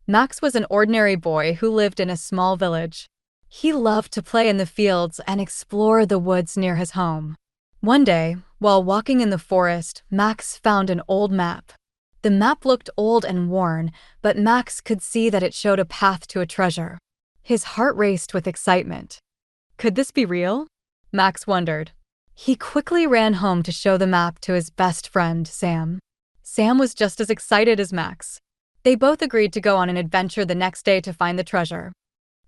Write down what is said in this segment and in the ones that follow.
Max was an ordinary boy who lived in a small village. He loved to play in the fields and explore the woods near his home. One day, while walking in the forest, Max found an old map. The map looked old and worn, but Max could see that it showed a path to a treasure. His heart raced with excitement. Could this be real? Max wondered. He quickly ran home to show the map to his best friend, Sam. Sam was just as excited as Max. They both agreed to go on an adventure the next day to find the treasure.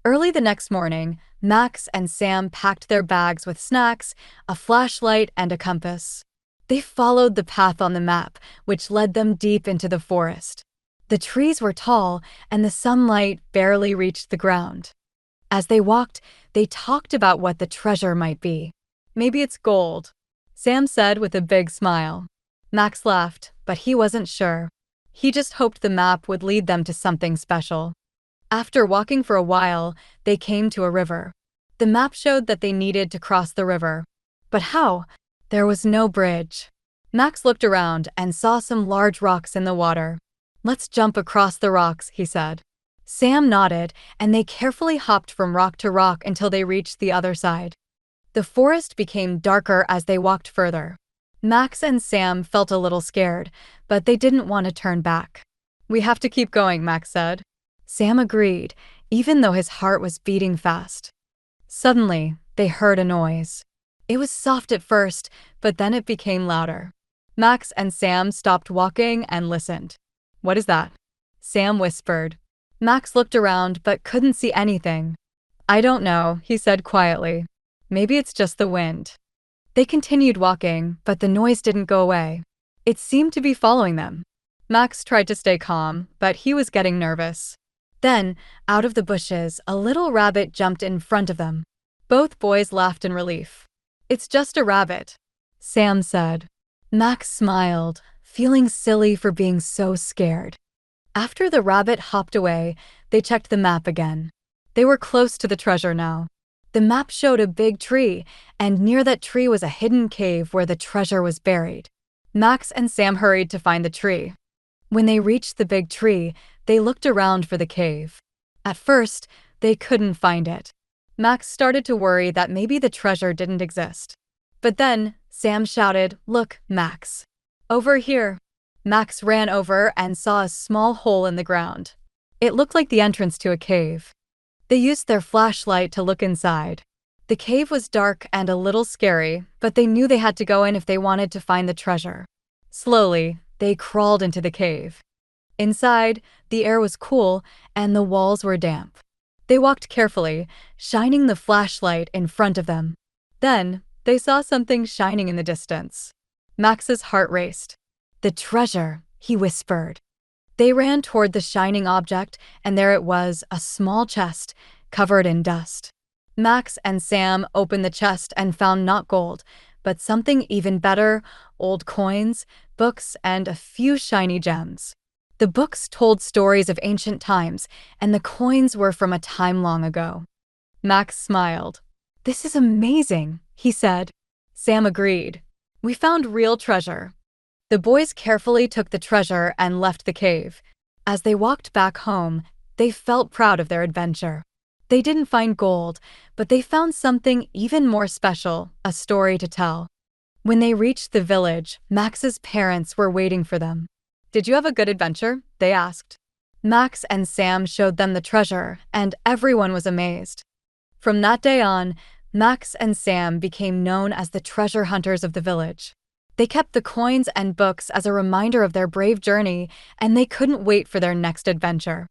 Early the next morning, Max and Sam packed their bags with snacks, a flashlight, and a compass. They followed the path on the map, which led them deep into the forest. The trees were tall, and the sunlight barely reached the ground. As they walked, they talked about what the treasure might be. Maybe it's gold, Sam said with a big smile. Max laughed, but he wasn't sure. He just hoped the map would lead them to something special. After walking for a while, they came to a river. The map showed that they needed to cross the river. But how? There was no bridge. Max looked around and saw some large rocks in the water. "Let's jump across the rocks," he said. Sam nodded, and they carefully hopped from rock to rock until they reached the other side. The forest became darker as they walked further. Max and Sam felt a little scared, but they didn't want to turn back. "We have to keep going," Max said. Sam agreed, even though his heart was beating fast. Suddenly, they heard a noise. It was soft at first, but then it became louder. Max and Sam stopped walking and listened. "What is that?" Sam whispered. Max looked around but couldn't see anything. "I don't know," he said quietly. "Maybe it's just the wind." They continued walking, but the noise didn't go away. It seemed to be following them. Max tried to stay calm, but he was getting nervous. Then, out of the bushes, a little rabbit jumped in front of them. Both boys laughed in relief. "It's just a rabbit," Sam said. Max smiled, feeling silly for being so scared. After the rabbit hopped away, they checked the map again. They were close to the treasure now. The map showed a big tree, and near that tree was a hidden cave where the treasure was buried. Max and Sam hurried to find the tree. When they reached the big tree, they looked around for the cave. At first, they couldn't find it. Max started to worry that maybe the treasure didn't exist. But then, Sam shouted, "Look, Max. Over here." Max ran over and saw a small hole in the ground. It looked like the entrance to a cave. They used their flashlight to look inside. The cave was dark and a little scary, but they knew they had to go in if they wanted to find the treasure. Slowly, they crawled into the cave. Inside, the air was cool and the walls were damp. They walked carefully, shining the flashlight in front of them. Then, they saw something shining in the distance. Max's heart raced. "The treasure," he whispered. They ran toward the shining object, and there it was, a small chest, covered in dust. Max and Sam opened the chest and found not gold, but something even better: old coins, books, and a few shiny gems. The books told stories of ancient times, and the coins were from a time long ago. Max smiled. "This is amazing," he said. Sam agreed. "We found real treasure." The boys carefully took the treasure and left the cave. As they walked back home, they felt proud of their adventure. They didn't find gold, but they found something even more special: a story to tell. When they reached the village, Max's parents were waiting for them. "Did you have a good adventure?" they asked. Max and Sam showed them the treasure, and everyone was amazed. From that day on, Max and Sam became known as the treasure hunters of the village. They kept the coins and books as a reminder of their brave journey, and they couldn't wait for their next adventure.